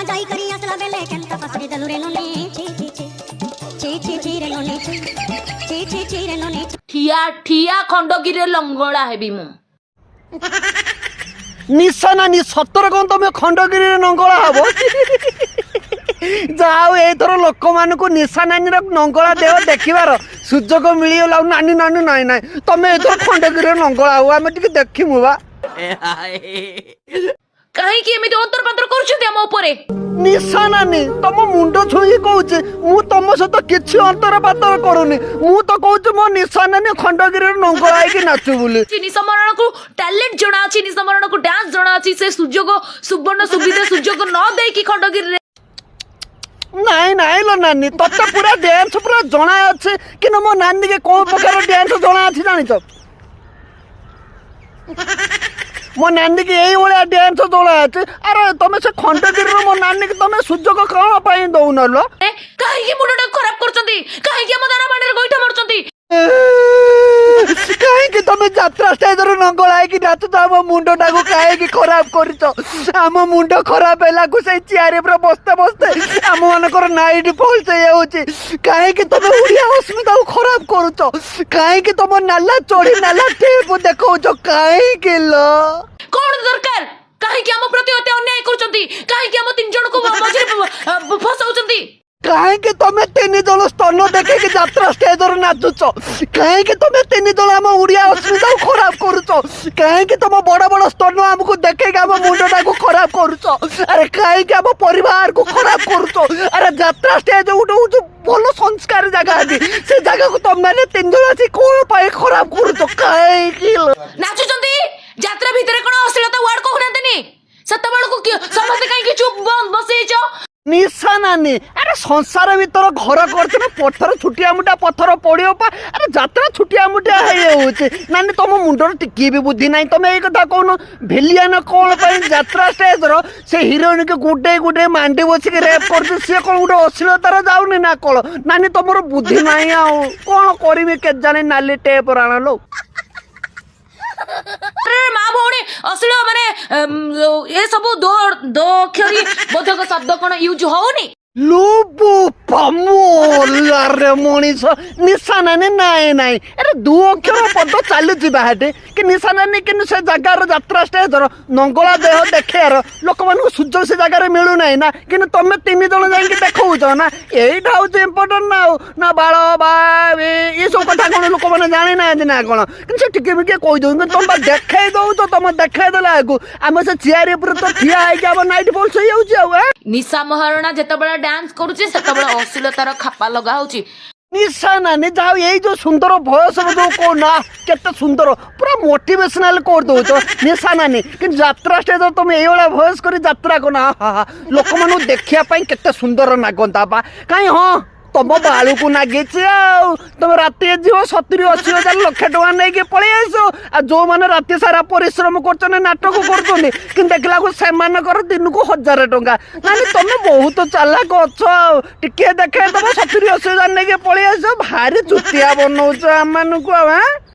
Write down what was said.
जाई करी असला बेले केंता पसरी दलु रे नोने ची ची ची ची ची ची रे नोने ची ची ची ची रे नोने ठिया ठिया खंडगिरी लंगड़ा हेबी मु निशा नानी सतर कौन तुम खंडगिरी नंगला हब जाओ एथर लोक मान निशा नानी नंगला देह देखिबार सुजोग मिलगला नानी नानी नाई नाई तुम एथर खंडगिरी नंगला हो आम टे देखिमु बा कहीं एमती अंतर पातर कर निशा नानी तुम मुंड छुई कहूचे मु तुम सहित किसी अंतर पातर करूनी मु तो कहूँ मो निशा नानी खंडगिरी नंगला है नाचु बोली निशमरण को टैलेंट जना अछि निशमरण को डांस जना अछि से सुजोग सुवर्ण सुविधा सुजोग न दे कि खंडगिरी नाई नाई लो नानी तत्ते पूरा डांस पूरा जना अच्छे कि मो नानी के कौन प्रकार डांस जना अच्छी जानी मो नानी की यही भाया डांस जना अच्छे अरे तुम से खंडगिरी मो नानी की तुम सुजोग कौन पाई दौन लो कहीं मुंडा खराब करछंती कहीं हम दाना बाड़े गोइठा मारछंती कहीं तुम यात्रा स्टेज नंगला है नाचुच आम मुंडा को कहीं खराब कर आम मुंड खराब है से चेयर पर बसते बसते आम मानकर नाइट फॉल्स कहीं तुम ओडिया अस्मिता को खराब करुच कहीं तुम नाला चढ़ी नाला टेप देखो कहीं लो कौन दरकार कहीं हम प्रति अत्य अन्याय करछंती कहीं हम तीन जन को मझे फसाउछंती कहीं तुम तीन जन स्तन देखे यात्रा स्टेज नाचुच कहीं तुम तीन जन आम ओडिया अस्मिता को खराब करुच कहीं तुम बड़ बड़ स्तन आमको देखे आम मुंडा को खराब करुच अरे कहीं आम परिवार को खराब करुच अरे यात्रा स्टेज गोटे भल संस्कार जगह से जगह को तुम मैंने तीन जन आसी कौन पाई खराब करुच कहीं नाचुचंती यात्रा भीतर कोन अश्लीलता वर्ड कहनांतनी सत्ता बेल को समस्त कहीं चुप बसैछ निशा नानी अरे संसार भीतर घर कर पत्थर छुटिया मुटिया पत्थर पड़ो पा अरे यात्रा छुटिया मुटिया हो नानी तुम मुंडर टिकी भी बुद्धि ना तुम ये कथा कौन भेलियान कौन यात्रा स्टेज से हिरोइन के गुटे गुटे मांडी बसिक रेप कर सी कौन गोटे अश्लीलतार जाऊनी ना कल नानी तुम बुद्धि ना कौन करी के जाने नाली टेप राण लो माँ भौणी अश्लील माने ये सब दो दो अक्षरी बोधक शब्द कौन यूज होनी लुबु पमोलारे मनीष निशा नानी नाई नाई अरे दो अक्षर पद चलुची बाहटे कि निशा नानी कि से जगार यात्रा स्टेज नंगला देह देखार लोक मान सुजोग से जगार मिलू ना ना कि तुम तीन जन जा देखौच ना यहीटा हूँ इम्पोर्टाट ना बाल बा ये सब कथा कौन लोक मैंने जानी ना ना कौन कि टिके मिके कही दौन तुम देखा दौच तुम देखा देला आगु आम से चेयर उपर तो ठिया है नाइट फॉल्स हो निशा महाराणा जितेबाला डांस करुचे सेतेबाला अश्लीलतार खापा लगा होची निशा नानी जाओ यही जो सुंदर भयस जो को ना केते सुंदर पूरा मोटिवेशनल कर दौच निशा नानी कि यात्रा स्टेज तुम ये भयस कर यात्रा को ना लोक मान देखापी केते सुंदर लागंता बा कहीं हाँ तुम बालू को नागी तुम राति जीव 70-80 हजार लक्ष टका नहीं पलि आस जो मैंने राति सारा परिश्रम कर नाटक कर देखला से दिन को 1000 टंका ना तुम बहुत चालाक अच्छ टिके देखे तुम 70-80 हजार नहीं पलि आस भारी चुतिया बनाऊच आम मानक